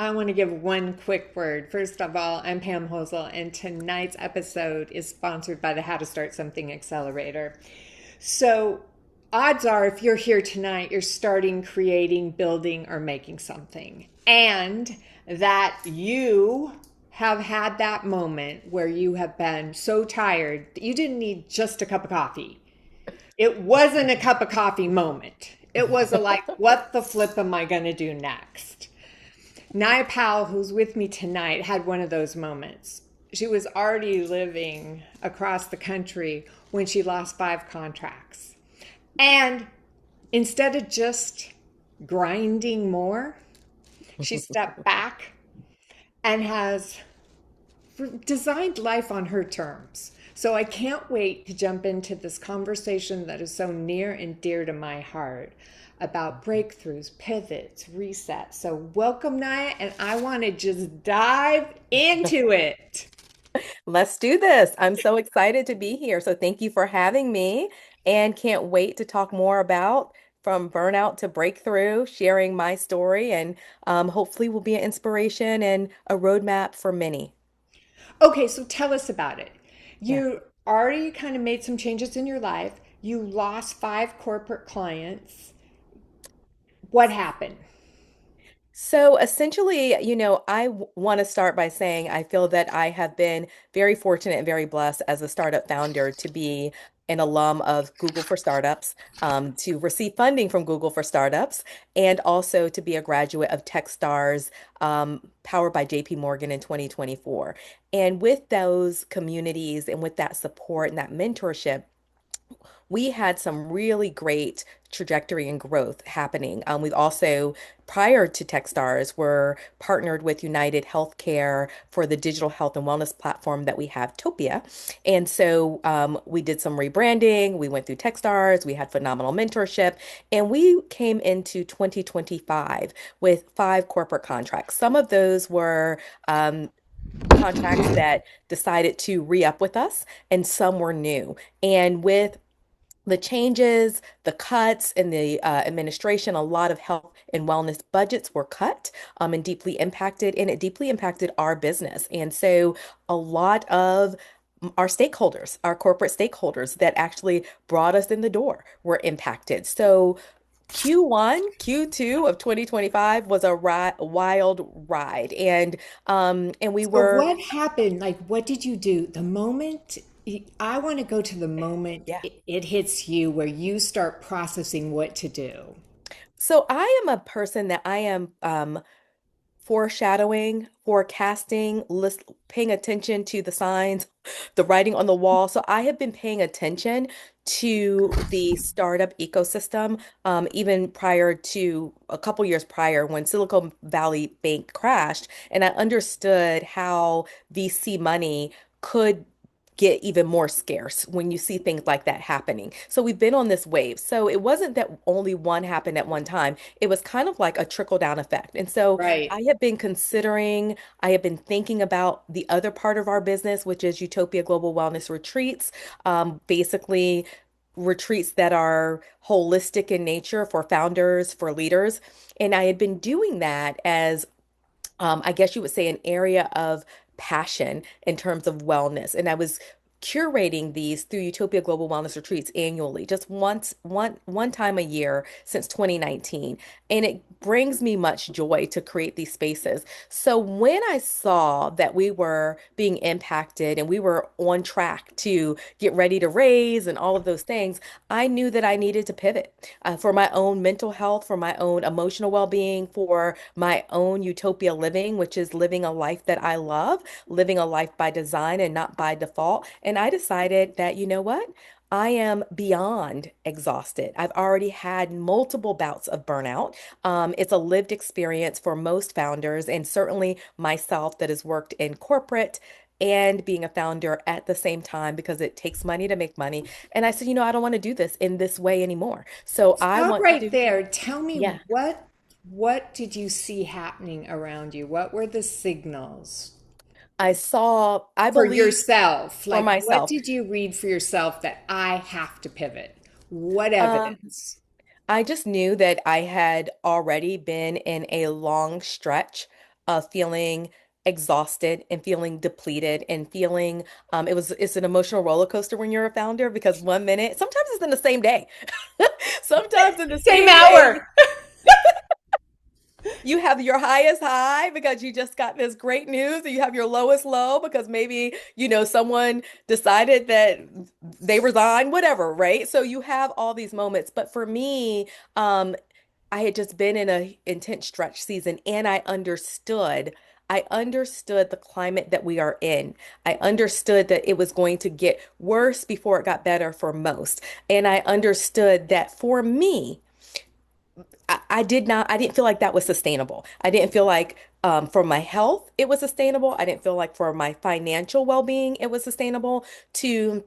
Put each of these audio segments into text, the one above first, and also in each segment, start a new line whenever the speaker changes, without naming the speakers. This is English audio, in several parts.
I want to give one quick word. First of all, I'm Pam Hoelzle, and tonight's episode is sponsored by the How to Start Something Accelerator. So, odds are, if you're here tonight, you're starting, creating, building, or making something. And that you have had that moment where you have been so tired that you didn't need just a cup of coffee. It wasn't a cup of coffee moment. It was a like, what the flip am I going to do next? Naya Powell, who's with me tonight, had one of those moments. She was already living across the country when she lost 5 contracts. And instead of just grinding more, she stepped back and has designed life on her terms. So I can't wait to jump into this conversation that is so near and dear to my heart about breakthroughs, pivots, resets. So welcome, Naya, and I want to just dive into it.
Let's do this. I'm so excited to be here. So thank you for having me and can't wait to talk more about from burnout to breakthrough, sharing my story, and hopefully will be an inspiration and a roadmap for many.
Okay, so tell us about it.
Yeah.
You already kind of made some changes in your life. You lost 5 corporate clients. What happened?
So essentially, I want to start by saying I feel that I have been very fortunate and very blessed as a startup founder to be an alum of Google for Startups, to receive funding from Google for Startups, and also to be a graduate of Techstars, powered by JP Morgan in 2024. And with those communities and with that support and that mentorship, we had some really great trajectory and growth happening. We've also, prior to Techstars, were partnered with UnitedHealthcare for the digital health and wellness platform that we have, Topia. And so we did some rebranding. We went through Techstars. We had phenomenal mentorship. And we came into 2025 with 5 corporate contracts. Some of those were contracts that decided to re-up with us, and some were new. And with the changes, the cuts in the administration, a lot of health and wellness budgets were cut, and deeply impacted, and it deeply impacted our business. And so a lot of our stakeholders, our corporate stakeholders that actually brought us in the door were impacted. So Q1, Q2 of 2025 was a ri wild ride. And we
So
were,
what happened? Like, what did you do? The moment I want to go to the moment
yeah.
it hits you where you start processing what to do.
So I am a person that I am foreshadowing, forecasting, paying attention to the signs, the writing on the wall. So I have been paying attention to the startup ecosystem, even prior to a couple years prior when Silicon Valley Bank crashed, and I understood how VC money could get even more scarce when you see things like that happening. So we've been on this wave. So it wasn't that only one happened at one time. It was kind of like a trickle down effect. And so
Right.
I have been considering, I have been thinking about the other part of our business, which is Utopia Global Wellness Retreats, basically retreats that are holistic in nature for founders, for leaders. And I had been doing that as I guess you would say, an area of passion in terms of wellness. And I was curating these through Utopia Global Wellness Retreats annually, just one time a year since 2019. And it brings me much joy to create these spaces. So when I saw that we were being impacted and we were on track to get ready to raise and all of those things, I knew that I needed to pivot for my own mental health, for my own emotional well-being, for my own utopia living, which is living a life that I love, living a life by design and not by default. And I decided that, you know what? I am beyond exhausted. I've already had multiple bouts of burnout. It's a lived experience for most founders, and certainly myself that has worked in corporate and being a founder at the same time because it takes money to make money. And I said, I don't want to do this in this way anymore. So I
Stop
want to
right
do,
there. Tell me
yeah.
what did you see happening around you? What were the signals
I
for
believe
yourself?
for
Like, what
myself.
did you read for yourself that I have to pivot? What
Um,
evidence?
I just knew that I had already been in a long stretch of feeling exhausted and feeling depleted and feeling it's an emotional roller coaster when you're a founder because one minute, sometimes it's in the same day. Sometimes in the
Same
same day,
hour.
you have your highest high because you just got this great news, and you have your lowest low because maybe, someone decided that they resign, whatever, right? So you have all these moments. But for me, I had just been in a intense stretch season and I understood the climate that we are in. I understood that it was going to get worse before it got better for most. And I understood that for me, I didn't feel like that was sustainable. I didn't feel like for my health it was sustainable. I didn't feel like for my financial well-being it was sustainable to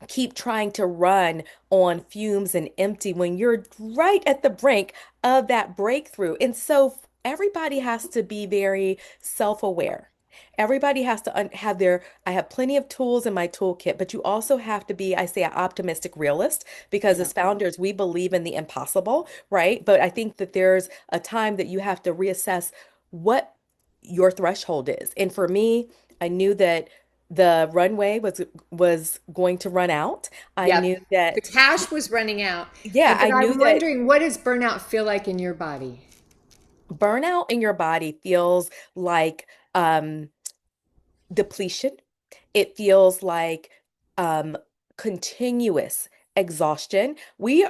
keep trying to run on fumes and empty when you're right at the brink of that breakthrough. And so everybody has to be very self-aware. Everybody has to have I have plenty of tools in my toolkit, but you also have to be, I say, an optimistic realist because
Yeah.
as founders, we believe in the impossible, right? But I think that there's a time that you have to reassess what your threshold is. And for me, I knew that the runway was going to run out. I knew
Yep. The
that,
cash was running out.
yeah,
But
I knew
I'm
that
wondering, what does burnout feel like in your body?
burnout in your body feels like depletion. It feels like um, continuous exhaustion. We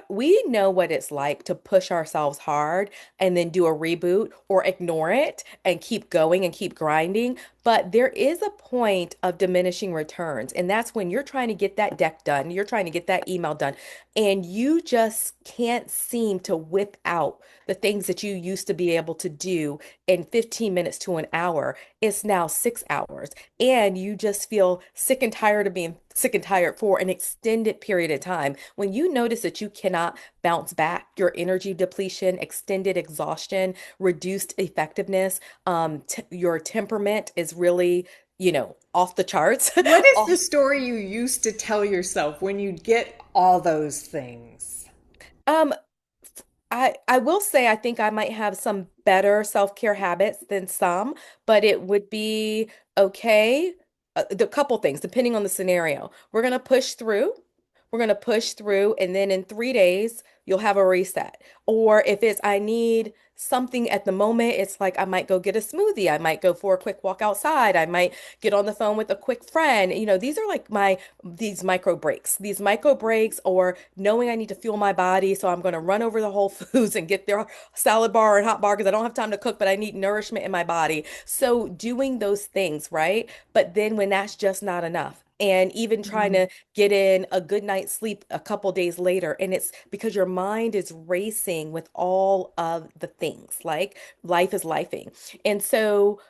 know what it's like to push ourselves hard and then do a reboot or ignore it and keep going and keep grinding. But there is a point of diminishing returns, and that's when you're trying to get that deck done, you're trying to get that email done, and you just can't seem to whip out the things that you used to be able to do in 15 minutes to an hour. It's now 6 hours and you just feel sick and tired of being sick and tired for an extended period of time. When you notice that you cannot bounce back, your energy depletion, extended exhaustion, reduced effectiveness, your temperament is really, off the charts.
What is the
Off-
story you used to tell yourself when you get all those things?
um, I will say I think I might have some better self-care habits than some, but it would be okay. The couple things, depending on the scenario. We're gonna push through. We're gonna push through, and then in 3 days, you'll have a reset. Or if it's I need something at the moment, it's like I might go get a smoothie. I might go for a quick walk outside. I might get on the phone with a quick friend. These are like these micro breaks. These micro breaks, or knowing I need to fuel my body, so I'm going to run over the Whole Foods and get their salad bar and hot bar because I don't have time to cook, but I need nourishment in my body. So doing those things, right? But then when that's just not enough. And even trying
Mhm.
to get in a good night's sleep a couple days later. And it's because your mind is racing with all of the things, like life is lifing. And so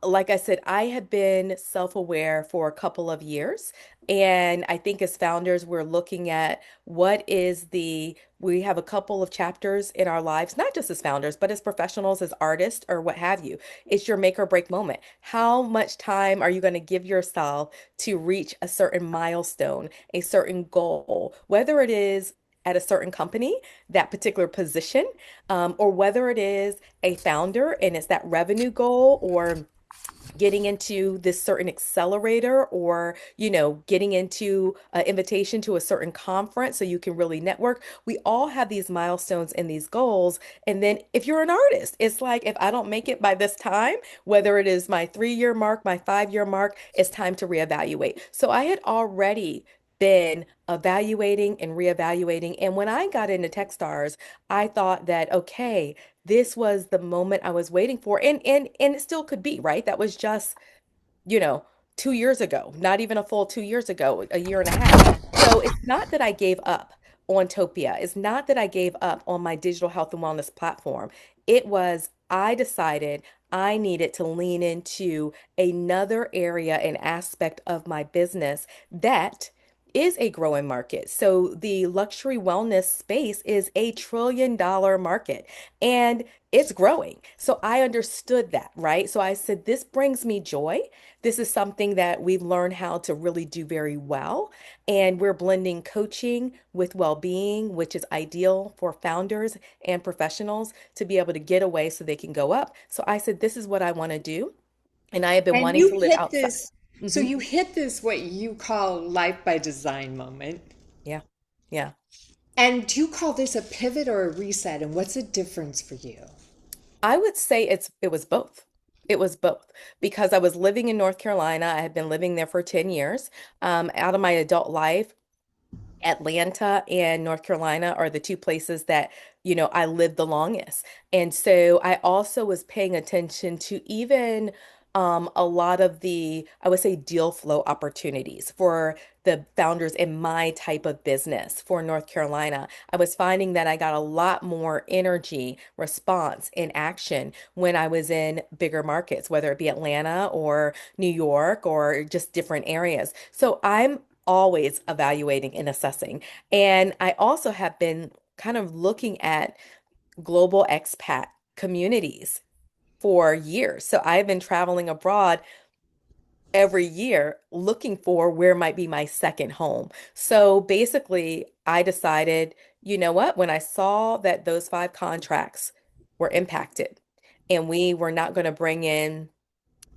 like I said, I have been self-aware for a couple of years. And I think as founders, we're looking at we have a couple of chapters in our lives, not just as founders, but as professionals, as artists, or what have you. It's your make or break moment. How much time are you going to give yourself to reach a certain milestone, a certain goal, whether it is at a certain company, that particular position, or whether it is a founder and it's that revenue goal or getting into this certain accelerator or getting into an invitation to a certain conference so you can really network. We all have these milestones and these goals, and then if you're an artist, it's like if I don't make it by this time, whether it is my 3-year mark, my 5-year mark, it's time to reevaluate. So I had already been evaluating and reevaluating, and when I got into Techstars, I thought that okay, this was the moment I was waiting for. And it still could be, right? That was just, you know, 2 years ago, not even a full 2 years ago, a year and a half. So it's not that I gave up on Topia. It's not that I gave up on my digital health and wellness platform. It was I decided I needed to lean into another area and aspect of my business that is a growing market. So the luxury wellness space is $1 trillion market and it's growing. So I understood that, right? So I said, this brings me joy. This is something that we've learned how to really do very well. And we're blending coaching with well-being, which is ideal for founders and professionals to be able to get away so they can go up. So I said, this is what I want to do. And I have been
And
wanting to
you
live
hit
outside.
this, so
Hmm.
you hit this, what you call life by design moment.
Yeah. Yeah.
And do you call this a pivot or a reset? And what's the difference for you?
I would say it was both. It was both because I was living in North Carolina. I had been living there for 10 years. Out of my adult life, Atlanta and North Carolina are the two places that, I lived the longest. And so I also was paying attention to even a lot of the, I would say, deal flow opportunities for the founders in my type of business for North Carolina. I was finding that I got a lot more energy, response, and action when I was in bigger markets, whether it be Atlanta or New York or just different areas. So I'm always evaluating and assessing. And I also have been kind of looking at global expat communities for years. So I've been traveling abroad every year looking for where might be my second home. So basically, I decided, you know what, when I saw that those 5 contracts were impacted and we were not going to bring in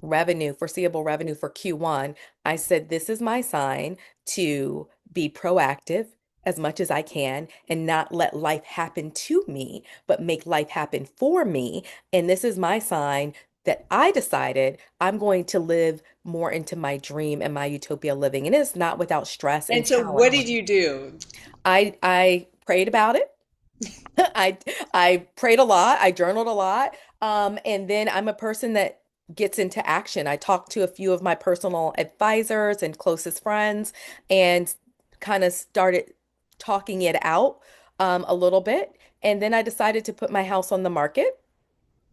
revenue, foreseeable revenue for Q1, I said, this is my sign to be proactive as much as I can and not let life happen to me, but make life happen for me. And this is my sign that I decided I'm going to live more into my dream and my utopia living. And it's not without stress and
And so what
challenge.
did you do?
I prayed about it. I I prayed a lot. I journaled a lot. And then I'm a person that gets into action. I talked to a few of my personal advisors and closest friends and kind of started talking it out a little bit. And then I decided to put my house on the market.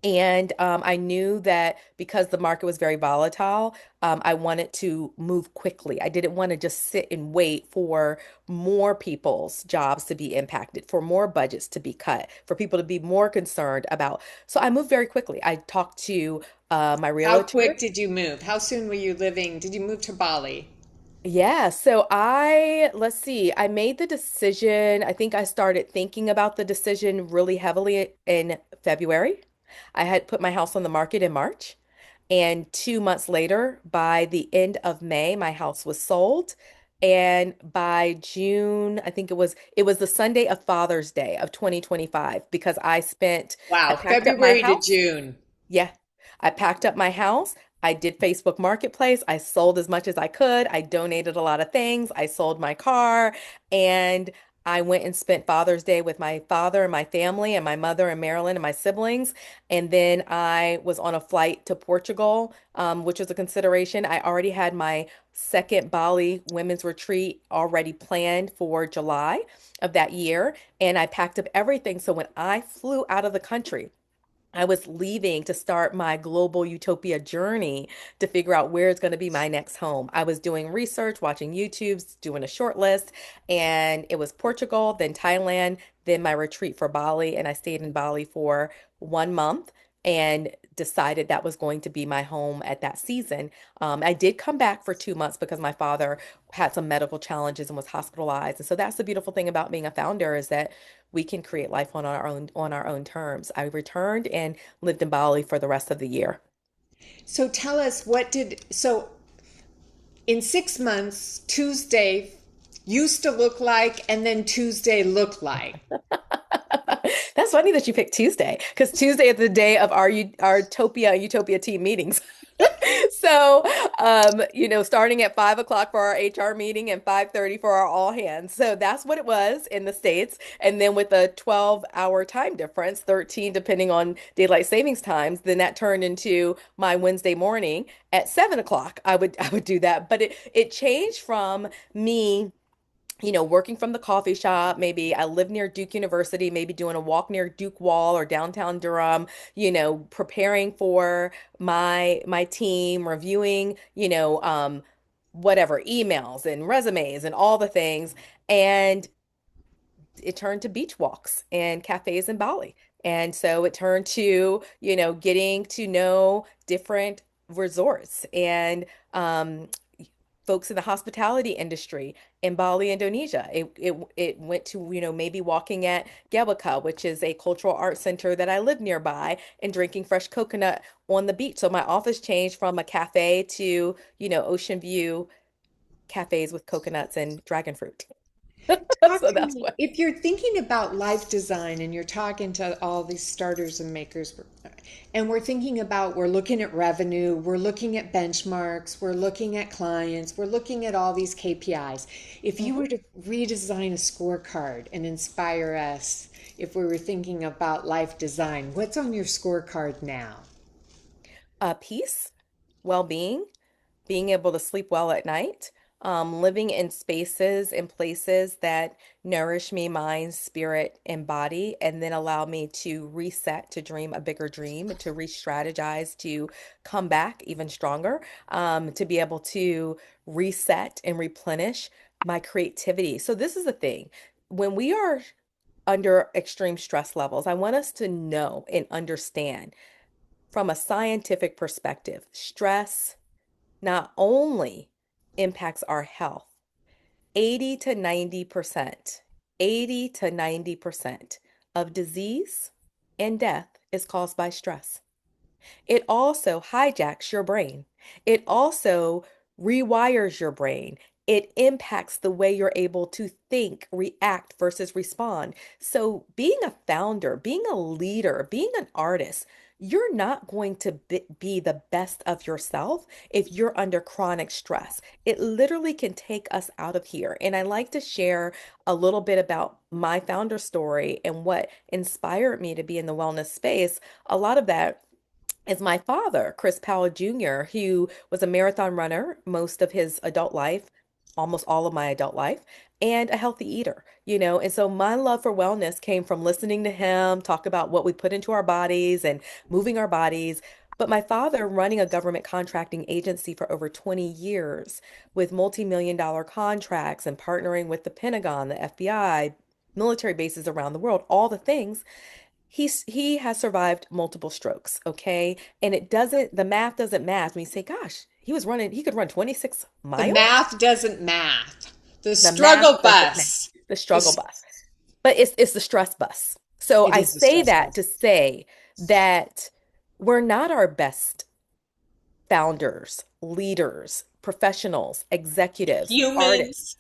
And I knew that because the market was very volatile, I wanted to move quickly. I didn't want to just sit and wait for more people's jobs to be impacted, for more budgets to be cut, for people to be more concerned about. So I moved very quickly. I talked to my
How
realtor.
quick did you move? How soon were you living? Did you move to Bali?
Yeah, let's see, I made the decision. I think I started thinking about the decision really heavily in February. I had put my house on the market in March. And 2 months later, by the end of May, my house was sold. And by June, I think it was the Sunday of Father's Day of 2025 because I
Wow,
packed up my
February to
house.
June.
Yeah. I packed up my house. I did Facebook Marketplace. I sold as much as I could. I donated a lot of things. I sold my car and I went and spent Father's Day with my father and my family and my mother in Maryland and my siblings. And then I was on a flight to Portugal, which was a consideration. I already had my second Bali women's retreat already planned for July of that year. And I packed up everything. So when I flew out of the country, I was leaving to start my global utopia journey to figure out where it's going to be my next home. I was doing research, watching YouTube's, doing a short list, and it was Portugal, then Thailand, then my retreat for Bali. And I stayed in Bali for 1 month and decided that was going to be my home at that season. I did come back for 2 months because my father had some medical challenges and was hospitalized. And so that's the beautiful thing about being a founder is that we can create life on our own terms. I returned and lived in Bali for the rest of the year.
So tell us so in 6 months, Tuesday used to look like, and then Tuesday looked like.
That's funny that you picked Tuesday because Tuesday is the day of our Topia and Utopia team meetings. So, starting at 5 o'clock for our HR meeting and 5:30 for our all hands. So that's what it was in the States. And then with a 12-hour time difference, 13 depending on daylight savings times, then that turned into my Wednesday morning at 7 o'clock. I would do that. But it changed from me working from the coffee shop. Maybe I live near Duke University, maybe doing a walk near Duke Wall or downtown Durham, preparing for my team, reviewing, whatever, emails and resumes and all the things. And it turned to beach walks and cafes in Bali. And so it turned to, getting to know different resorts and folks in the hospitality industry in Bali, Indonesia. It went to, maybe walking at Gewaka, which is a cultural arts center that I live nearby, and drinking fresh coconut on the beach. So my office changed from a cafe to, ocean view cafes with coconuts and dragon fruit.
Talk
So
to
that's
me.
what.
If you're thinking about life design and you're talking to all these starters and makers, and we're thinking about, we're looking at revenue, we're looking at benchmarks, we're looking at clients, we're looking at all these KPIs. If you
Mhm.
were to redesign a scorecard and inspire us, if we were thinking about life design, what's on your scorecard now?
Peace, well-being, being able to sleep well at night, living in spaces and places that nourish me, mind, spirit, and body, and then allow me to reset, to dream a bigger dream, to re-strategize, to come back even stronger, to be able to reset and replenish my creativity. So this is the thing. When we are under extreme stress levels, I want us to know and understand from a scientific perspective, stress not only impacts our health, 80 to 90%, 80 to 90% of disease and death is caused by stress. It also hijacks your brain. It also rewires your brain. It impacts the way you're able to think, react versus respond. So, being a founder, being a leader, being an artist, you're not going to be the best of yourself if you're under chronic stress. It literally can take us out of here. And I like to share a little bit about my founder story and what inspired me to be in the wellness space. A lot of that is my father, Chris Powell Jr., who was a marathon runner most of his adult life, almost all of my adult life, and a healthy eater, And so my love for wellness came from listening to him talk about what we put into our bodies and moving our bodies. But my father running a government contracting agency for over 20 years with multi-million dollar contracts and partnering with the Pentagon, the FBI, military bases around the world, all the things he has survived multiple strokes, okay? And the math doesn't math when you say, gosh, he could run 26
The
miles.
math doesn't math. The
The math
struggle
doesn't math.
bus.
The
The,
struggle bus. But it's the stress bus. So
it
I
is the
say
stress
that to
bus.
say that we're not our best founders, leaders, professionals, executives, artists,
Humans.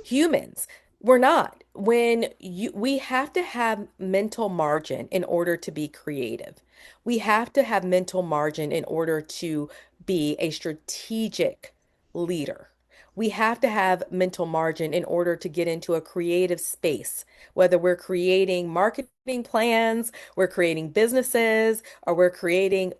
humans. We're not. We have to have mental margin in order to be creative. We have to have mental margin in order to be a strategic leader. We have to have mental margin in order to get into a creative space, whether we're creating marketing plans, we're creating businesses, or we're creating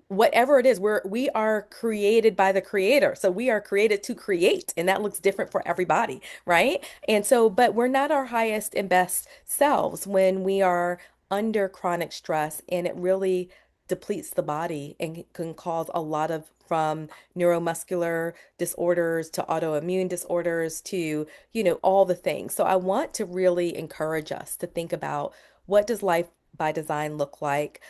whatever it is, we are created by the creator. So we are created to create, and that looks different for everybody, right? And so, but we're not our highest and best selves when we are under chronic stress, and it really depletes the body and can cause a lot of from neuromuscular disorders to autoimmune disorders to, all the things. So I want to really encourage us to think about what does life by design look like?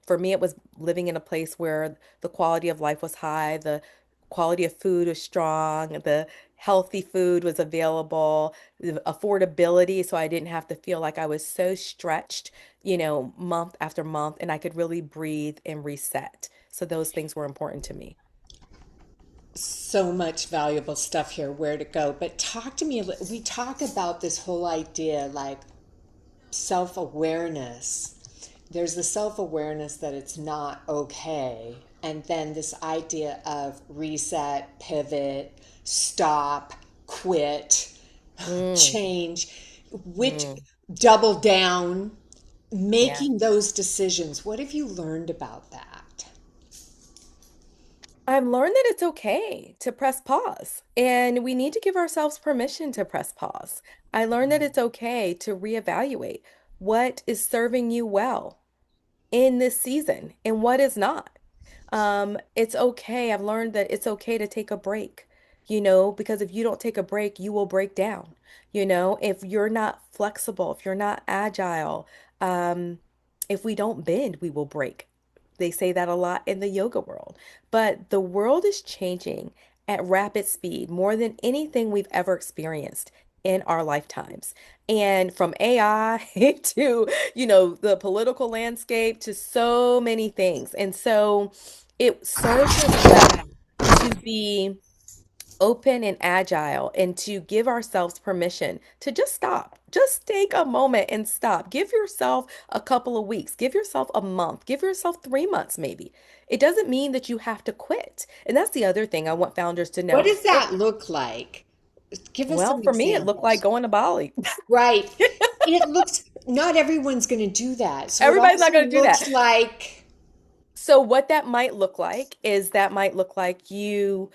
For me, it was living in a place where the quality of life was high, the quality of food was strong, the healthy food was available, the affordability, so I didn't have to feel like I was so stretched, month after month, and I could really breathe and reset. So those things were important to me.
So much valuable stuff here, where to go. But talk to me. We talk about this whole idea like self awareness. There's the self awareness that it's not okay. And then this idea of reset, pivot, stop, quit,
Mm,
change, which
mm,
double down,
yeah.
making those decisions. What have you learned about that?
I've learned that it's okay to press pause, and we need to give ourselves permission to press pause. I learned that it's okay to reevaluate what is serving you well in this season and what is not. It's okay. I've learned that it's okay to take a break, because if you don't take a break, you will break down. If you're not flexible, if you're not agile, um, if we don't bend, we will break. They say that a lot in the yoga world. But the world is changing at rapid speed, more than anything we've ever experienced in our lifetimes. And from AI to, the political landscape to so many things. And so it serves us well to be open and agile and to give ourselves permission to just stop. Just take a moment and stop. Give yourself a couple of weeks. Give yourself a month. Give yourself 3 months, maybe. It doesn't mean that you have to quit. And that's the other thing I want founders to
What
know.
does that look like? Give us
Well,
some
for me, it looked like
examples.
going to Bali.
Right. It looks, not everyone's going to do that. So it
Everybody's not
also
going to do that.
looks like,
So what that might look like is that might look like you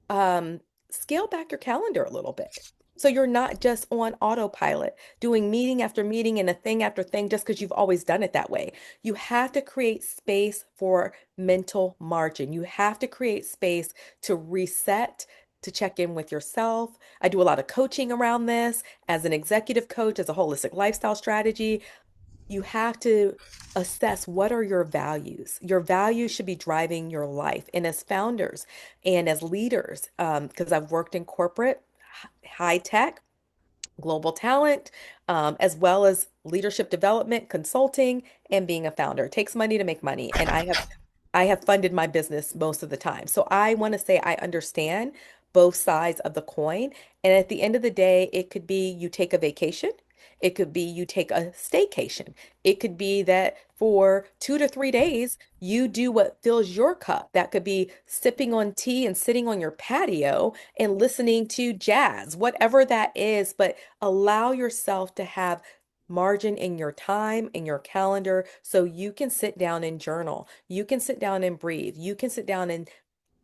um, scale back your calendar a little bit. So you're not just on autopilot, doing meeting after meeting and a thing after thing just because you've always done it that way. You have to create space for mental margin. You have to create space to reset, to check in with yourself. I do a lot of coaching around this as an executive coach, as a holistic lifestyle strategy. You have to assess what are your values. Your values should be driving your life. And as founders and as leaders, because I've worked in corporate, high tech, global talent, as well as leadership development, consulting, and being a founder. It takes money to make money. And I have funded my business most of the time. So I want to say I understand both sides of the coin. And at the end of the day, it could be you take a vacation. It could be you take a staycation. It could be that for 2 to 3 days, you do what fills your cup. That could be sipping on tea and sitting on your patio and listening to jazz, whatever that is. But allow yourself to have margin in your time, in your calendar, so you can sit down and journal. You can sit down and breathe. You can sit down and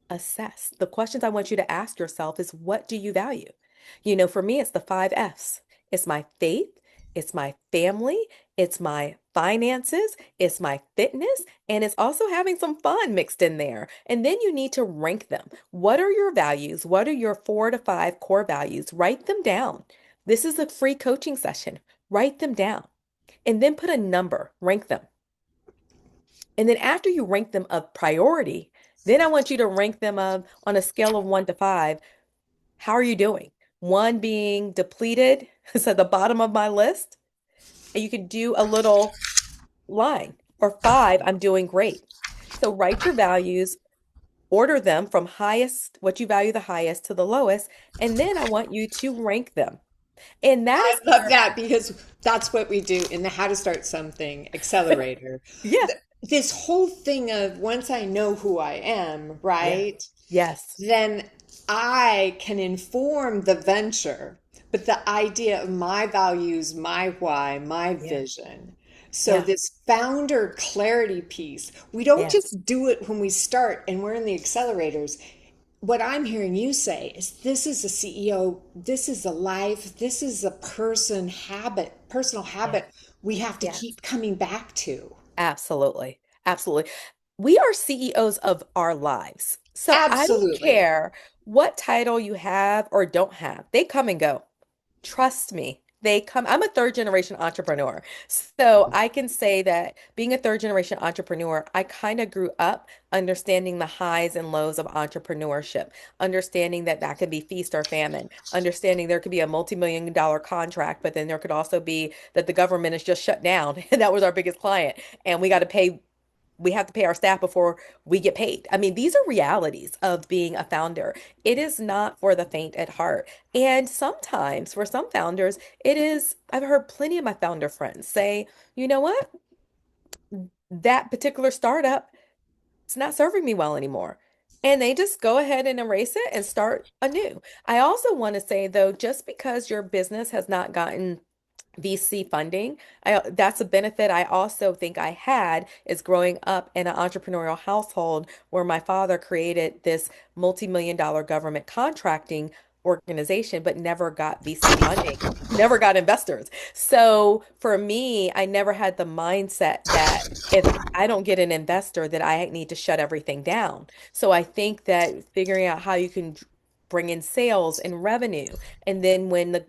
assess. The questions I want you to ask yourself is what do you value? For me, it's the 5 F's. It's my faith, it's my family, it's my finances, it's my fitness, and it's also having some fun mixed in there. And then you need to rank them. What are your values? What are your 4 to 5 core values? Write them down. This is a free coaching session. Write them down and then put a number, rank them. And then after you rank them of priority, then I want you to rank them of on a scale of 1 to 5. How are you doing? One being depleted, it's at the bottom of my list. And you could do a little line. Or 5, I'm doing great. So write your values, order them from highest, what you value the highest to the lowest, and then I want you to rank them. And that
I
is
love
where,
that because that's what we do in the How to Start Something Accelerator.
yeah,
This whole thing of once I know who I am,
yeah,
right,
yes,
then I can inform the venture, but the idea of my values, my why, my
yeah,
vision. So,
yeah,
this founder clarity piece, we don't
yes,
just do it when we start and we're in the accelerators. What I'm hearing you say is this is a CEO, this is a life, this is a personal
yeah,
habit we have to
yes.
keep coming back to.
Absolutely. Absolutely. We are CEOs of our lives. So I don't
Absolutely.
care what title you have or don't have. They come and go. Trust me. They come. I'm a third generation entrepreneur. So I can say that being a third generation entrepreneur, I kind of grew up understanding the highs and lows of entrepreneurship, understanding that that could be feast or famine, understanding there could be a multi-million-dollar contract, but then there could also be that the government is just shut down. And that was our biggest client. And we have to pay our staff before we get paid. I mean, these are realities of being a founder. It is not for the faint at heart. And sometimes for some founders, it is, I've heard plenty of my founder friends say, you know what? That particular startup, it's not serving me well anymore. And they just go ahead and erase it and start anew. I also want to say, though, just because your business has not gotten VC funding. That's a benefit I also think I had is growing up in an entrepreneurial household where my father created this multi-million-dollar government contracting organization, but never got VC funding, never got investors. So for me, I never had the mindset that if I don't get an investor, that I need to shut everything down. So I think that figuring out how you can bring in sales and revenue, and then when the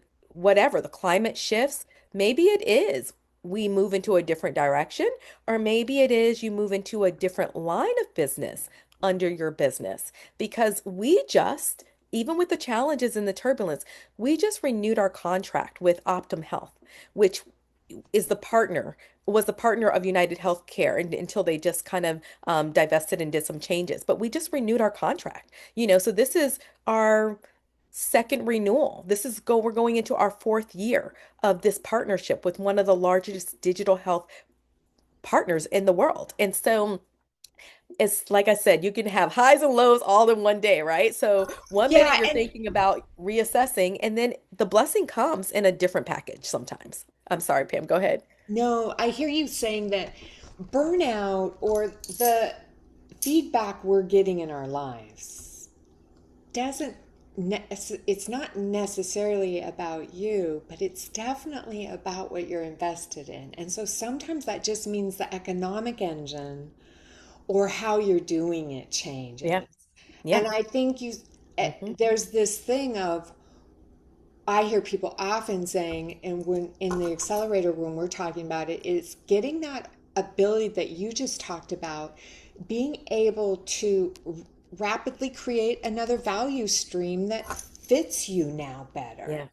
climate shifts, maybe it is we move into a different direction, or maybe it is you move into a different line of business under your business. Because even with the challenges and the turbulence, we just renewed our contract with Optum Health, which is was the partner of UnitedHealthcare until they just kind of divested and did some changes. But we just renewed our contract, so this is our second renewal. We're going into our fourth year of this partnership with one of the largest digital health partners in the world. And so it's like I said, you can have highs and lows all in one day, right? So one minute
Yeah,
you're
and
thinking about reassessing, and then the blessing comes in a different package sometimes. I'm sorry, Pam, go ahead.
no, I hear you saying that burnout or the feedback we're getting in our lives doesn't it's not necessarily about you, but it's definitely about what you're invested in. And so sometimes that just means the economic engine or how you're doing it
Yeah,
changes.
yeah.
And I think
Hmm.
there's this thing of I hear people often saying, and when in the accelerator room we're talking about it, is getting that ability that you just talked about, being able to rapidly create another value stream that fits you now better,
Yeah,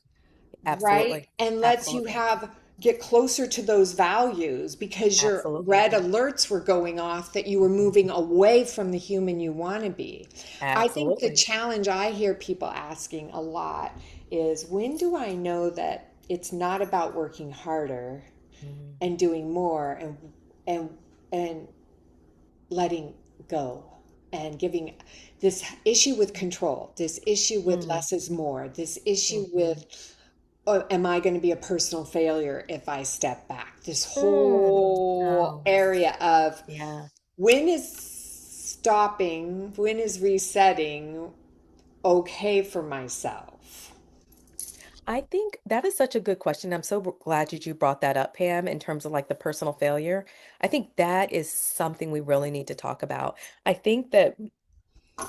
right?
absolutely.
And lets you
Absolutely.
have get closer to those values because your
Absolutely.
red alerts were going off that you were moving
Mhm.
away from the human you want to be. I think the
Absolutely.
challenge I hear people asking a lot is when do I know that it's not about working harder
Mhm.
and doing more and and letting go and giving this issue with control, this issue with
Mm.
less is more, this issue
Mhm.
with oh, am I going to be a personal failure if I step back? This
Mm.
whole
Oh,
area of
yeah.
when is stopping, when is resetting okay for myself?
I think that is such a good question. I'm so glad that you brought that up, Pam, in terms of like the personal failure. I think that is something we really need to talk about. I think that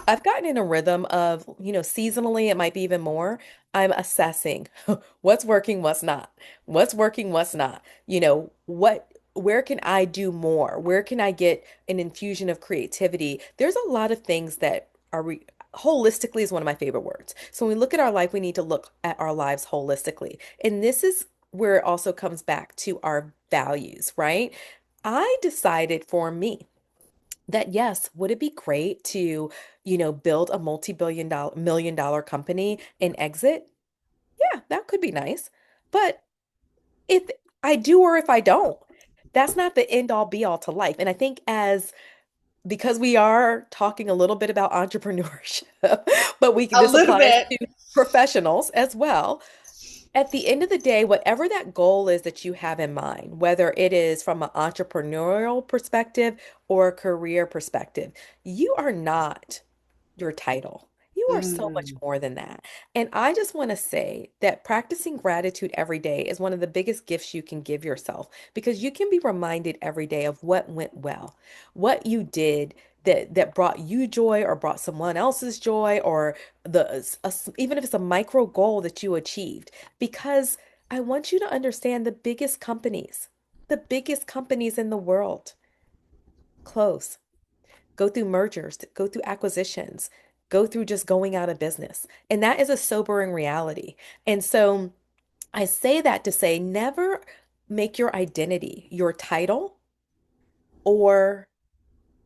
I've gotten in a rhythm of, seasonally, it might be even more. I'm assessing what's working, what's not, what's working, what's not. Where can I do more? Where can I get an infusion of creativity? There's a lot of things that holistically is one of my favorite words. So when we look at our life, we need to look at our lives holistically. And this is where it also comes back to our values, right? I decided for me that yes, would it be great to, build a million dollar company and exit? Yeah, that could be nice. But if I do or if I don't, that's not the end all be all to life. And I think because we are talking a little bit about entrepreneurship, but
A
this
little
applies
bit.
to professionals as well. At the end of the day, whatever that goal is that you have in mind, whether it is from an entrepreneurial perspective or a career perspective, you are not your title. You are so much
Mm.
more than that. And I just want to say that practicing gratitude every day is one of the biggest gifts you can give yourself because you can be reminded every day of what went well, what you did that brought you joy or brought someone else's joy or even if it's a micro goal that you achieved. Because I want you to understand the biggest companies in the world close, go through mergers, go through acquisitions, go through just going out of business. And that is a sobering reality. And so I say that to say never make your identity your title or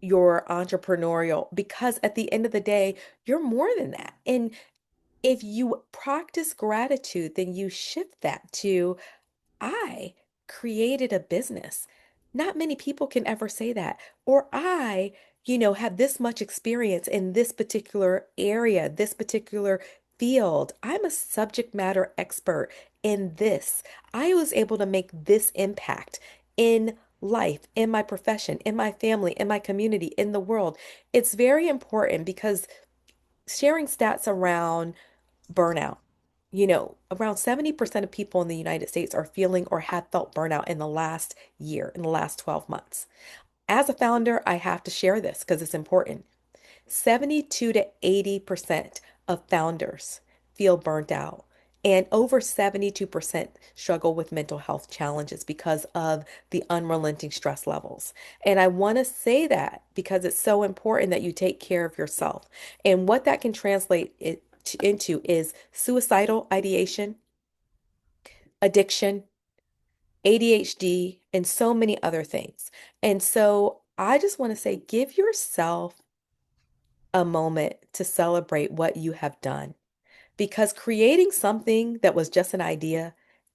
your entrepreneurial, because at the end of the day, you're more than that. And if you practice gratitude, then you shift that to I created a business. Not many people can ever say that. Or I, have this much experience in this particular area, this particular field. I'm a subject matter expert in this. I was able to make this impact in life, in my profession, in my family, in my community, in the world. It's very important because sharing stats around burnout. Around 70% of people in the United States are feeling or have felt burnout in the last year, in the last 12 months. As a founder, I have to share this because it's important. 72 to 80% of founders feel burnt out, and over 72% struggle with mental health challenges because of the unrelenting stress levels. And I want to say that because it's so important that you take care of yourself. And what that can translate into is suicidal ideation, addiction, ADHD, and so many other things. And so I just want to say, give yourself a moment to celebrate what you have done because creating something that was just an idea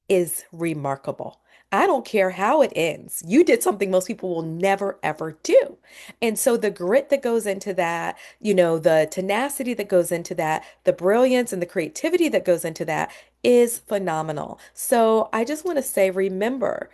is remarkable. I don't care how it ends. You did something most people will never, ever do. And so the grit that goes into that, the tenacity that goes into that, the brilliance and the creativity that goes into that is phenomenal. So I just want to say, remember,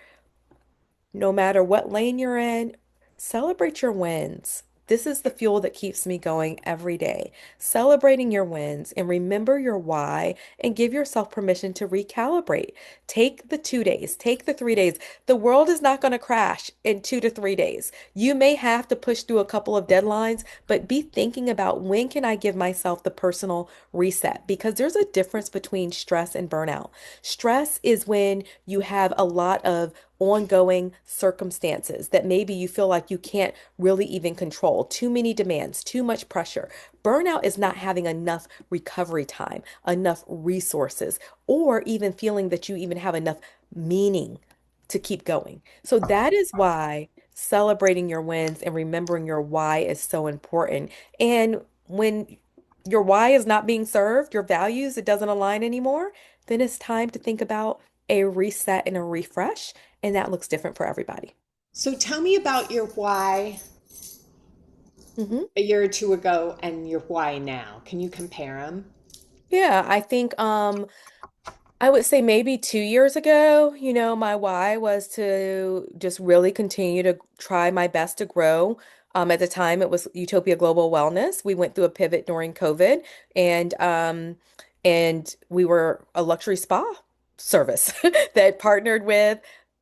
no matter what lane you're in, celebrate your wins. This is the fuel that keeps me going every day. Celebrating your wins and remember your why and give yourself permission to recalibrate. Take the 2 days, take the 3 days. The world is not going to crash in 2 to 3 days. You may have to push through a couple of deadlines, but be thinking about when can I give myself the personal reset because there's a difference between stress and burnout. Stress is when you have a lot of ongoing circumstances that maybe you feel like you can't really even control, too many demands, too much pressure. Burnout is not having enough recovery time, enough resources, or even feeling that you even have enough meaning to keep going. So that is why celebrating your wins and remembering your why is so important. And when your why is not being served, your values, it doesn't align anymore, then it's time to think about a reset and a refresh, and that looks different for everybody.
So tell me about your why
Hmm.
a year or two ago and your why now. Can you compare them?
Yeah, I think I would say maybe 2 years ago, my why was to just really continue to try my best to grow. At the time, it was Utopia Global Wellness. We went through a pivot during COVID, and we were a luxury spa service that partnered with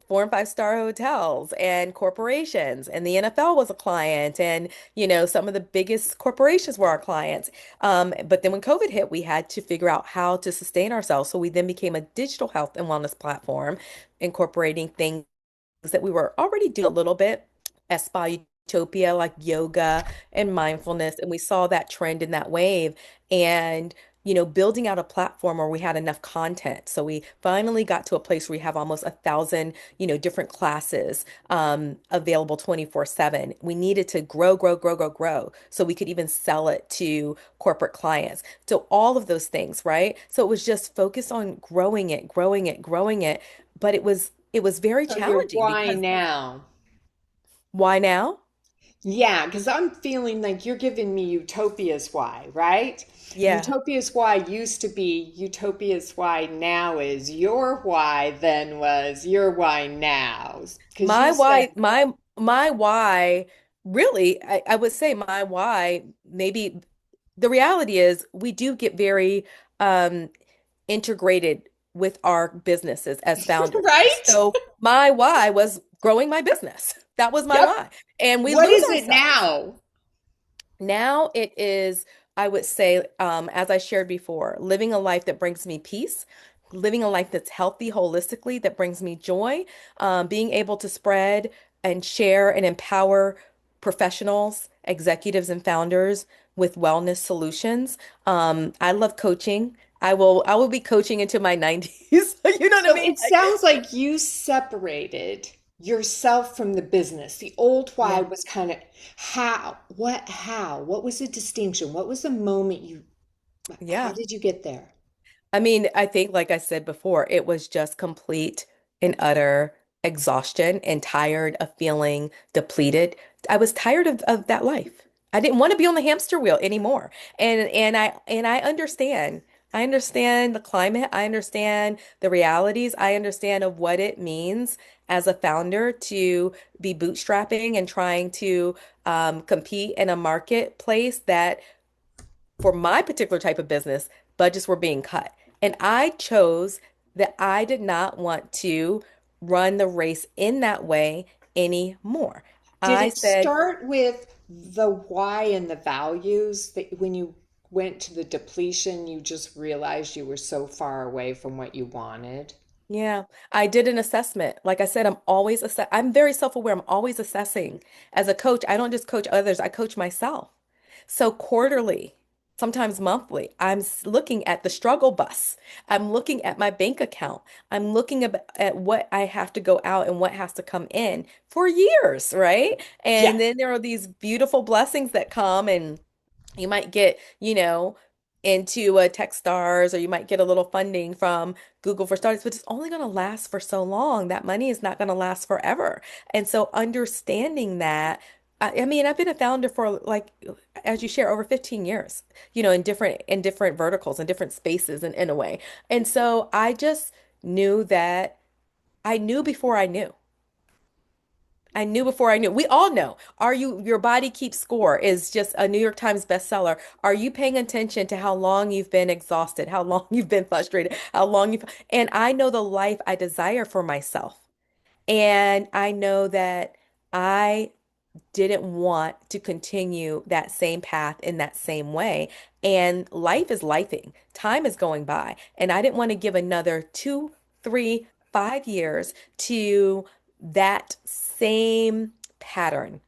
4 and 5 star hotels and corporations, and the NFL was a client, and some of the biggest corporations were our clients. But then when COVID hit, we had to figure out how to sustain ourselves. So we then became a digital health and wellness platform, incorporating things that we were already doing a little bit at Spa Utopia, like yoga and mindfulness. And we saw that trend in that wave. And building out a platform where we had enough content. So we finally got to a place where we have almost 1,000, different classes available 24/7. We needed to grow, grow, grow, grow, grow, so we could even sell it to corporate clients. So all of those things, right? So it was just focused on growing it, growing it, growing it. But it was very
So your
challenging
why
because
now?
why now?
Yeah, because I'm feeling like you're giving me Utopia's why, right?
Yeah.
Utopia's why used to be Utopia's why now is your why then was your why now. Because you
My
said,
why, my why, really, I would say my why, maybe the reality is we do get very um integrated with our businesses as founders.
right?
So my why was growing my business. That was my
Yep.
why. And we
What
lose
is it
ourselves.
now?
Now it is, I would say, as I shared before, living a life that brings me peace, living a life that's healthy holistically, that brings me joy, being able to spread and share and empower professionals, executives, and founders with wellness solutions. I love coaching. I will be coaching into my 90s. You know what I
So
mean?
it sounds like you separated yourself from the business. The old why
Yeah.
was kind of how? What was the distinction? What was the moment how
Yeah.
did you get there?
I mean, I think, like I said before, it was just complete and utter exhaustion and tired of feeling depleted. I was tired of that life. I didn't want to be on the hamster wheel anymore. And I understand. I understand the climate. I understand the realities. I understand of what it means as a founder to be bootstrapping and trying to compete in a marketplace that for my particular type of business budgets were being cut. And I chose that I did not want to run the race in that way anymore.
Did
I
it
said,
start with the why and the values that when you went to the depletion, you just realized you were so far away from what you wanted?
yeah, I did an assessment. Like I said, I'm very self-aware. I'm always assessing. As a coach, I don't just coach others, I coach myself. So quarterly, sometimes monthly, looking at the struggle bus. I'm looking at my bank account. I'm looking at what I have to go out and what has to come in for years, right?
Yeah.
And then there are these beautiful blessings that come, and you might get, into a Techstars, or you might get a little funding from Google for Startups, but it's only going to last for so long. That money is not going to last forever. And so understanding that, I mean, I've been a founder for, like, as you share, over 15 years, in different verticals and different spaces, in a way. And so I just knew that I knew before I knew. I knew before I knew. We all know. Your body keeps score is just a New York Times bestseller. Are you paying attention to how long you've been exhausted, how long you've been frustrated, and I know the life I desire for myself. And I know that I didn't want to continue that same path in that same way. And life is lifing. Time is going by. And I didn't want to give another 2, 3, 5 years to that same pattern,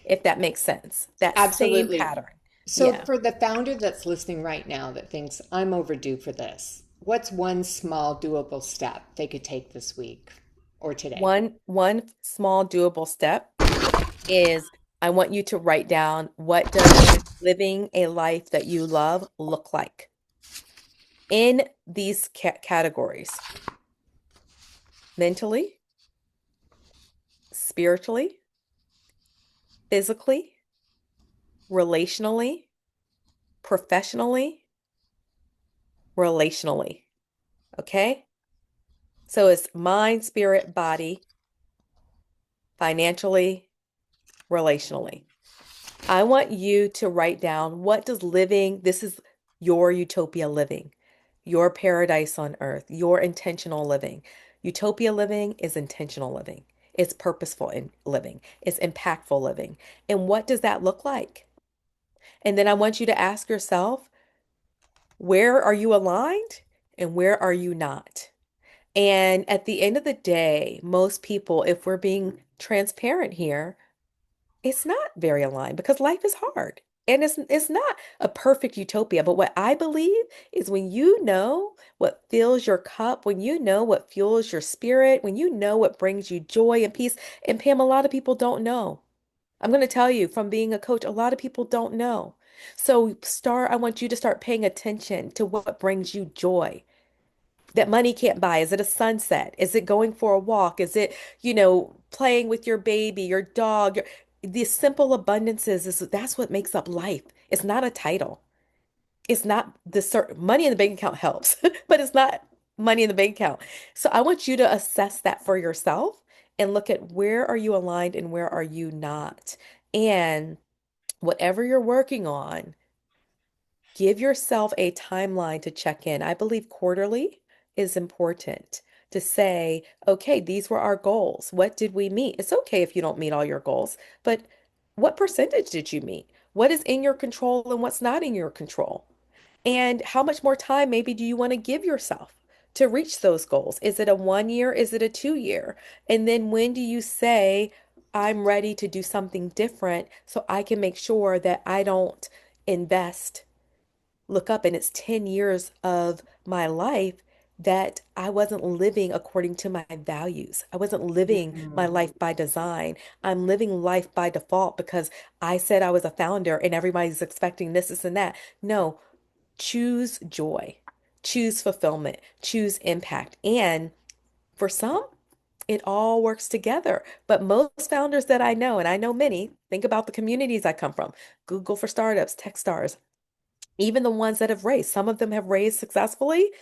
if that makes sense. That same
Absolutely.
pattern.
So,
Yeah.
for the founder that's listening right now that thinks, I'm overdue for this, what's one small doable step they could take this week or today?
One small doable step is I want you to write down, what does living a life that you love look like in these categories: mentally, spiritually, physically, relationally, professionally, relationally. Okay? So it's mind, spirit, body, financially, relationally. I want you to write down, this is your utopia living, your paradise on earth, your intentional living. Utopia living is intentional living. It's purposeful in living. It's impactful living. And what does that look like? And then I want you to ask yourself, where are you aligned and where are you not? And at the end of the day, most people, if we're being transparent here, it's not very aligned because life is hard. And it's not a perfect utopia. But what I believe is, when you know what fills your cup, when you know what fuels your spirit, when you know what brings you joy and peace, and Pam, a lot of people don't know. I'm going to tell you from being a coach, a lot of people don't know. So I want you to start paying attention to what brings you joy that money can't buy. Is it a sunset? Is it going for a walk? Is it, playing with your baby, your dog? These simple abundances, that's what makes up life. It's not a title. It's not the certain money in the bank account helps, but it's not money in the bank account. So I want you to assess that for yourself and look at, where are you aligned and where are you not? And whatever you're working on, give yourself a timeline to check in. I believe quarterly is important, to say, okay, these were our goals. What did we meet? It's okay if you don't meet all your goals, but what percentage did you meet? What is in your control and what's not in your control? And how much more time maybe do you want to give yourself to reach those goals? Is it a 1 year? Is it a 2 year? And then when do you say, I'm ready to do something different so I can make sure that I don't invest, look up, and it's 10 years of my life that I wasn't living according to my values. I wasn't living my
Mm.
life by design. I'm living life by default because I said I was a founder and everybody's expecting this, and that. No, choose joy, choose fulfillment, choose impact. And for some, it all works together. But most founders that I know, and I know many, think about the communities I come from: Google for Startups, Techstars, even the ones that have raised. Some of them have raised successfully,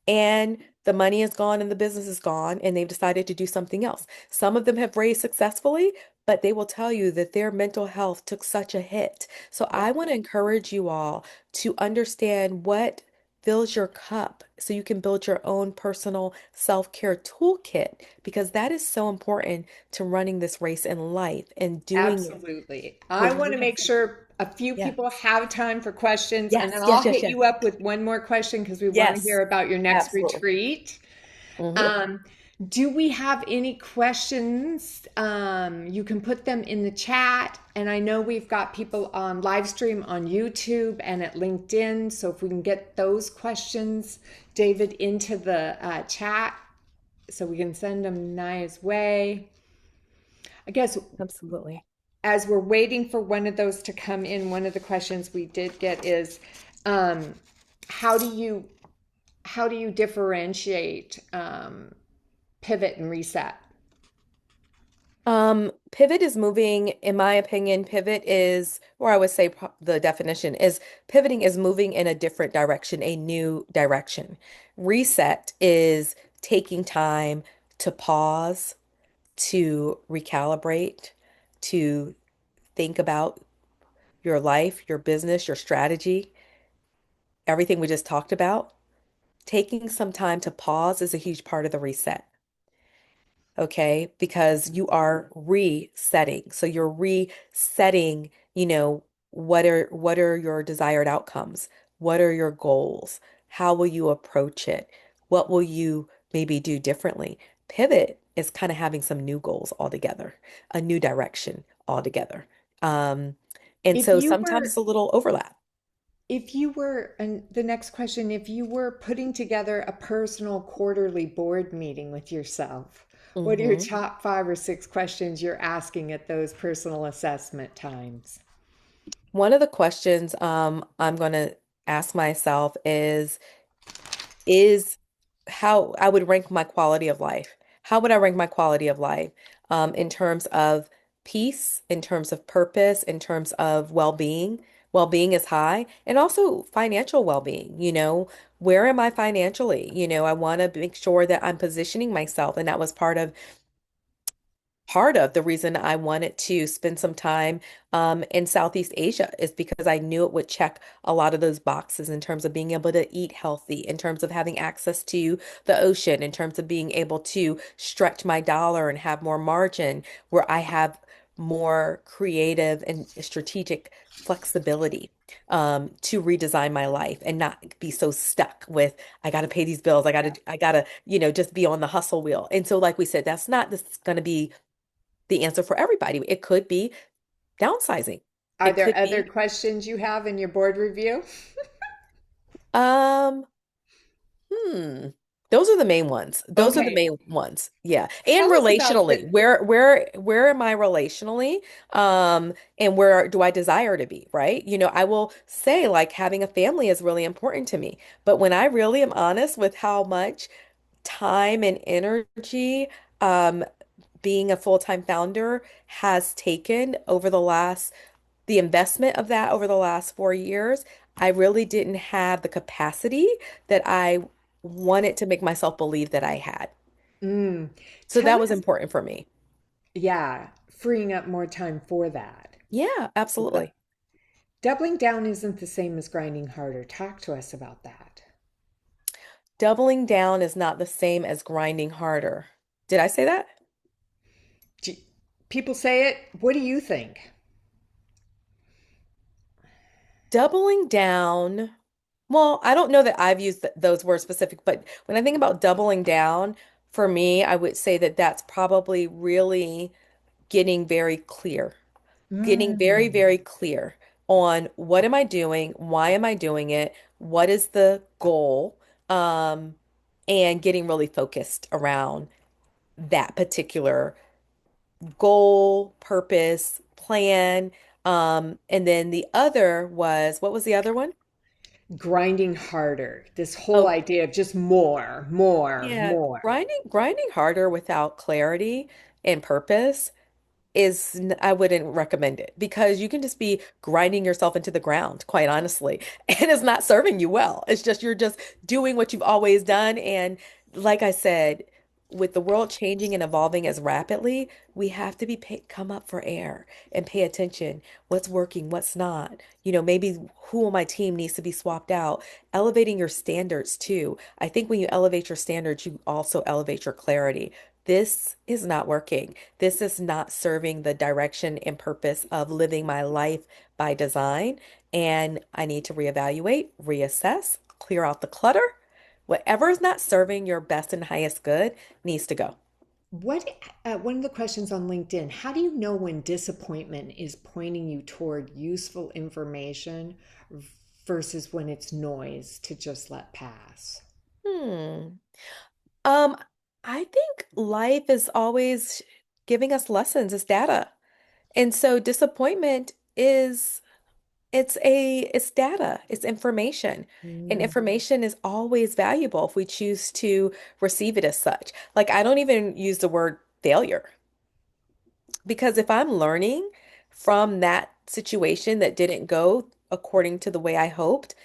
and the money is gone and the business is gone, and they've decided to do something else. Some of them have raised successfully, but they will tell you that their mental health took such a hit. So
Yeah.
I want to encourage you all to understand what fills your cup so you can build your own personal self-care toolkit because that is so important to running this race in life and doing it
Absolutely.
the
I want to
way
make sure a few
yeah.
people have time for questions, and then
Yes, yes,
I'll
yes,
hit
yes.
you up with one more question because we want to
Yes,
hear about your next
absolutely.
retreat.
Hmm.
Um, do we have any questions? You can put them in the chat. And I know we've got people on live stream on YouTube and at LinkedIn. So if we can get those questions, David, into the chat so we can send them Naya's way. I guess
Absolutely.
as we're waiting for one of those to come in, one of the questions we did get is um, how do you differentiate pivot and reset?
Pivot is moving, in my opinion, pivot is, or I would say the definition is pivoting is moving in a different direction, a new direction. Reset is taking time to pause, to recalibrate, to think about your life, your business, your strategy, everything we just talked about. Taking some time to pause is a huge part of the reset. Okay, because you are resetting. So you're resetting, what are your desired outcomes? What are your goals? How will you approach it? What will you maybe do differently? Pivot is kind of having some new goals altogether, a new direction altogether. Um, and
If
so
you
sometimes it's
were
a little overlap.
and the next question, if you were putting together a personal quarterly board meeting with yourself, what are your
Hmm.
top 5 or 6 questions you're asking at those personal assessment times?
One of the questions I'm going to ask myself is how I would rank my quality of life. How would I rank my quality of life in terms of peace, in terms of purpose, in terms of well-being? Well-being is high, and also financial well-being. Where am I financially? I want to make sure that I'm positioning myself, and that was part of the reason I wanted to spend some time in Southeast Asia is because I knew it would check a lot of those boxes in terms of being able to eat healthy, in terms of having access to the ocean, in terms of being able to stretch my dollar and have more margin, where I have more creative and strategic flexibility to redesign my life and not be so stuck with I got to pay these bills. I gotta, just be on the hustle wheel. And so, like we said, that's not this going to be the answer for everybody. It could be downsizing.
Are
It
there
could
other
be,
questions you have in your board review?
um, hmm. Those are the main ones. Those are the
Okay,
main ones. Yeah. And
tell us about
relationally,
the
where am I relationally? And where do I desire to be, right? I will say like having a family is really important to me. But when I really am honest with how much time and energy being a full-time founder has taken over the investment of that over the last 4 years, I really didn't have the capacity that I wanted to make myself believe that I had.
mm,
So
tell
that was
us,
important for me.
yeah, freeing up more time for that.
Yeah,
Uh,
absolutely.
Doubling down isn't the same as grinding harder. Talk to us about that.
Doubling down is not the same as grinding harder. Did I say that?
Do- People say it. What do you think?
Doubling down. Well, I don't know that I've used those words specific, but when I think about doubling down, for me, I would say that that's probably really getting very clear. Getting very,
Mm.
very clear on what am I doing? Why am I doing it? What is the goal? Um, and getting really focused around that particular goal, purpose, plan. And then the other was, what was the other one?
Grinding harder. This whole
Oh,
idea of just more, more,
yeah,
more.
grinding harder without clarity and purpose I wouldn't recommend it because you can just be grinding yourself into the ground, quite honestly, and it's not serving you well. It's just you're just doing what you've always done. And like I said, with the world changing and evolving as rapidly, we have to come up for air and pay attention. What's working, what's not. Maybe who on my team needs to be swapped out. Elevating your standards too. I think when you elevate your standards, you also elevate your clarity. This is not working. This is not serving the direction and purpose of living my life by design. And I need to reevaluate, reassess, clear out the clutter. Whatever is not serving your best and highest good needs to go.
What one of the questions on LinkedIn, how do you know when disappointment is pointing you toward useful information versus when it's noise to just let pass?
Hmm. Um, I think life is always giving us lessons, it's data. And so disappointment is it's data, it's information. And
Mm.
information is always valuable if we choose to receive it as such. Like I don't even use the word failure because if I'm learning from that situation that didn't go according to the way I hoped,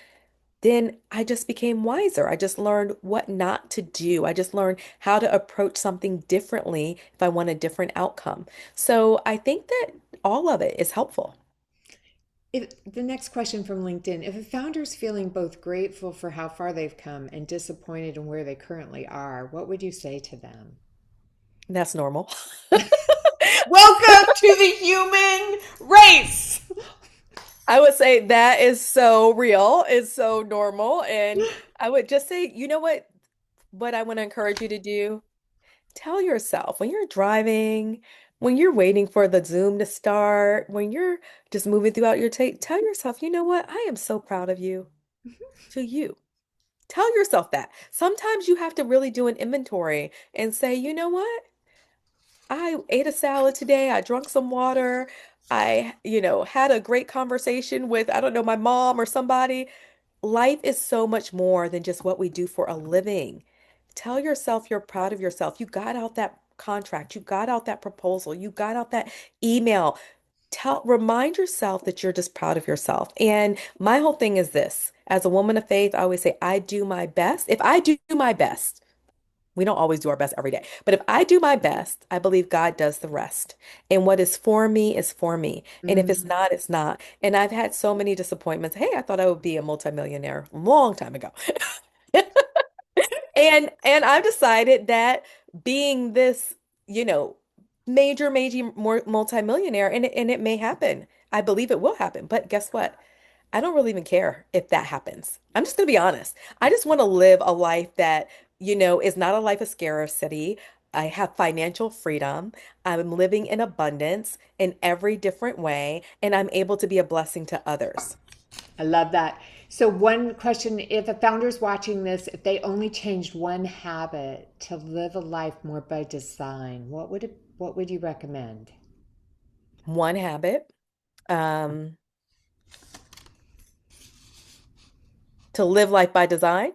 then I just became wiser. I just learned what not to do. I just learned how to approach something differently if I want a different outcome. So I think that all of it is helpful.
If the next question from LinkedIn, if a founder is feeling both grateful for how far they've come and disappointed in where they currently are, what would you say to them?
That's normal.
Welcome to the human race.
I would say that is so real, it's so normal. And I would just say, you know what I want to encourage you to do? Tell yourself when you're driving, when you're waiting for the Zoom to start, when you're just moving throughout your day, tell yourself, you know what? I am so proud of you. To you. Tell yourself that. Sometimes you have to really do an inventory and say, you know what? I ate a salad today. I drank some water. I had a great conversation with, I don't know, my mom or somebody. Life is so much more than just what we do for a living. Tell yourself you're proud of yourself. You got out that contract. You got out that proposal. You got out that email. Remind yourself that you're just proud of yourself. And my whole thing is this, as a woman of faith, I always say, I do my best. If I do my best, we don't always do our best every day, but if I do my best, I believe God does the rest. And what is for me is for me. And if it's
Mm.
not, it's not. And I've had so many disappointments. Hey, I thought I would be a multimillionaire a long time ago. And I've decided that being this, you know, major more multimillionaire, and it may happen. I believe it will happen. But guess what? I don't really even care if that happens. I'm just gonna be honest. I just want to live a life that, is not a life of scarcity. I have financial freedom. I'm living in abundance in every different way, and I'm able to be a blessing to others.
I love that. So, one question, if a founder's watching this, if they only changed one habit to live a life more by design, what would you recommend?
One habit, um, to live life by design.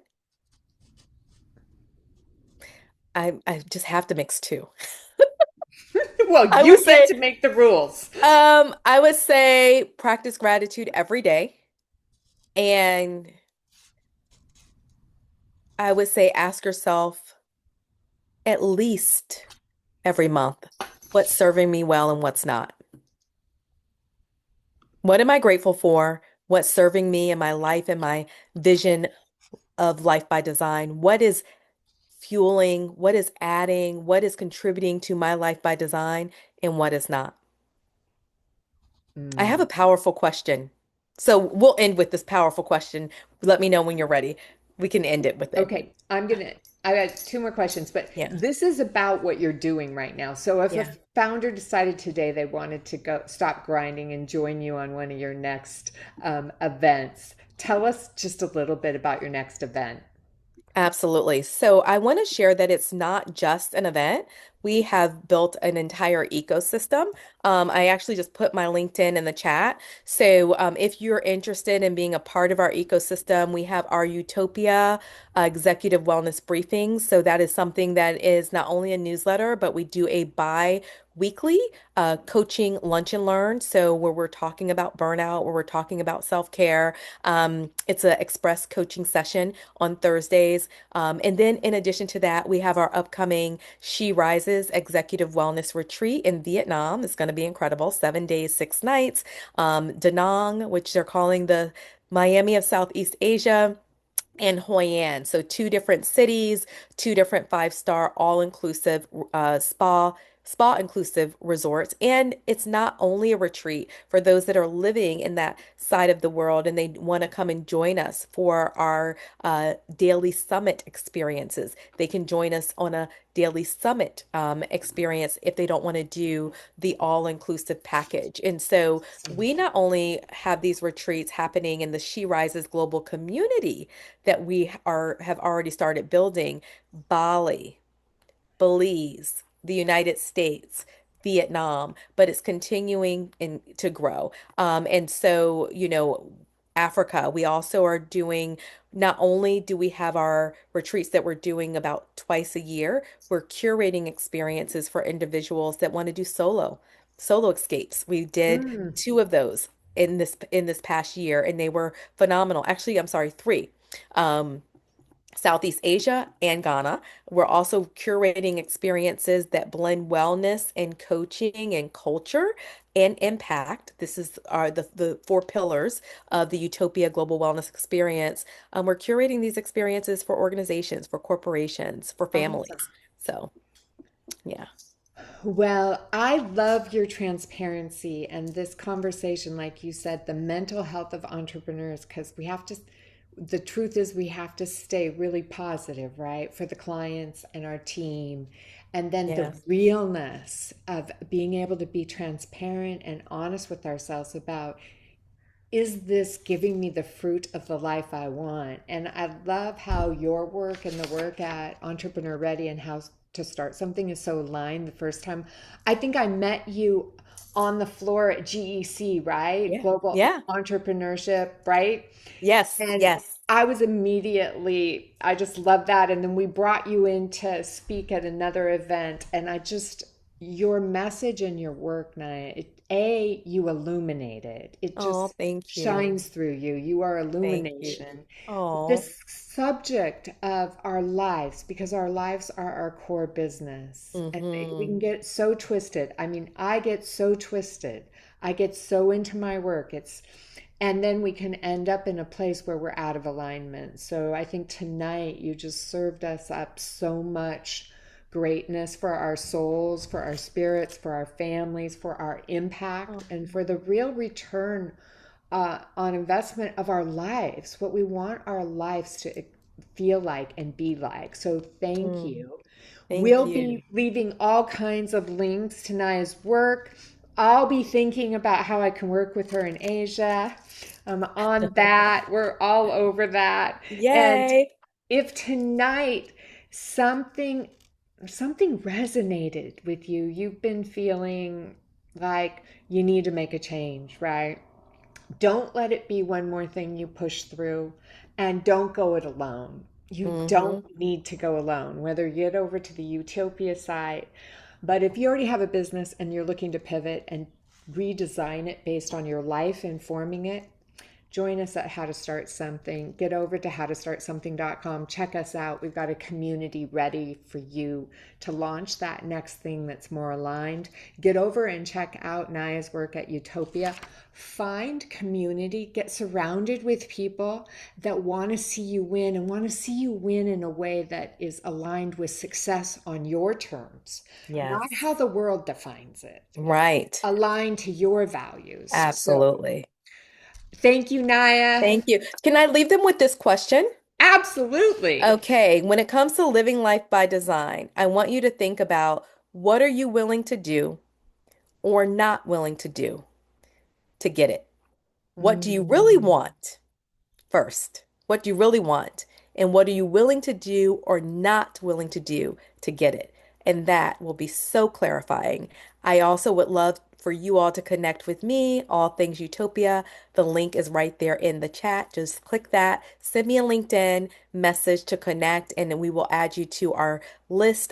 I just have to mix two.
Well,
I would
you get
say,
to make the rules.
I would say practice gratitude every day. And I would say ask yourself at least every month what's serving me well and what's not. What am I grateful for? What's serving me in my life and my vision of life by design? What is fueling? What is adding? What is contributing to my life by design? And what is not? I have
Mm.
a powerful question. So we'll end with this powerful question. Let me know when you're ready. We can end it with it.
Okay, I got two more questions, but
Yeah.
this is about what you're doing right now. So if a
Yeah.
founder decided today they wanted to go stop grinding and join you on one of your next events, tell us just a little bit about your next event.
Absolutely. So I want to share that it's not just an event. we have built an entire ecosystem. I actually just put my LinkedIn in the chat. So if you're interested in being a part of our ecosystem, we have our Utopia executive wellness briefings. So that is something that is not only a newsletter, but we do a bi-weekly coaching lunch and learn. So where we're talking about burnout, where we're talking about self-care. It's an express coaching session on Thursdays. And then in addition to that, we have our upcoming She Rises Executive Wellness Retreat in Vietnam. It's going to be incredible. 7 days, 6 nights. Da Nang, which they're calling the Miami of Southeast Asia, and Hoi An. So two different cities, two different five-star all-inclusive spa inclusive resorts. And it's not only a retreat for those that are living in that side of the world and they want to come and join us for our daily summit experiences. They can join us on a daily summit experience if they don't want to do the all-inclusive package. And so we not only have these retreats happening in the She Rises global community that we are have already started building: Bali, Belize, the United States, Vietnam, but it's continuing to grow. And so, Africa, we also are doing, not only do we have our retreats that we're doing about twice a year, we're curating experiences for individuals that want to do solo escapes. We did
Mm.
two of those in this past year, and they were phenomenal. Actually, I'm sorry, three. Um, Southeast Asia and Ghana. We're also curating experiences that blend wellness and coaching and culture and impact. This is the four pillars of the Utopia Global Wellness experience. We're curating these experiences for organizations, for corporations, for
Awesome.
families. So, yeah.
Well, I love your transparency and this conversation, like you said, the mental health of entrepreneurs, because the truth is, we have to stay really positive, right, for the clients and our team. And then the
Yes.
realness of being able to be transparent and honest with ourselves about, is this giving me the fruit of the life I want? And I love how your work and the work at Entrepreneur Ready and How to Start Something is so aligned. The first time I think I met you on the floor at GEC, right?
Yeah.
Global
Yeah.
Entrepreneurship, right?
Yes.
And
Yes.
I just love that. And then we brought you in to speak at another event. And your message and your work, Naya, you illuminate it. It
Oh,
just
thank you.
shines through you. You are
Thank you.
illumination.
Oh.
This subject of our lives, because our lives are our core business. And we
Mm-hmm.
can get so twisted. I mean, I get so twisted. I get so into my work. And then we can end up in a place where we're out of alignment. So I think tonight you just served us up so much greatness for our souls, for our spirits, for our families, for our impact,
Oh.
and for the real return on investment of our lives, what we want our lives to feel like and be like. So thank
Mm.
you.
Thank
We'll
you.
be leaving all kinds of links to Naya's work. I'll be thinking about how I can work with her in Asia. On that, we're all over that. And
Yay.
if tonight something something resonated with you, you've been feeling like you need to make a change, right? Don't let it be one more thing you push through, and don't go it alone. You don't
Mm-hmm.
need to go alone, whether you get over to the Utopia site. But if you already have a business and you're looking to pivot and redesign it based on your life informing it, join us at How to Start Something. Get over to howtostartsomething.com. Check us out. We've got a community ready for you to launch that next thing that's more aligned. Get over and check out Naya's work at Utopia. Find community. Get surrounded with people that want to see you win and want to see you win in a way that is aligned with success on your terms, not
Yes.
how the world defines it,
Right.
aligned to your values. So
Absolutely.
thank you, Naya.
Thank you. Can I leave them with this question?
Absolutely.
Okay, when it comes to living life by design, I want you to think about, what are you willing to do or not willing to do to get it? What do you really
Mm.
want first? What do you really want? And what are you willing to do or not willing to do to get it? and that will be so clarifying. I also would love for you all to connect with me, all things Utopia. The link is right there in the chat. Just click that, send me a LinkedIn message to connect, and then we will add you to our list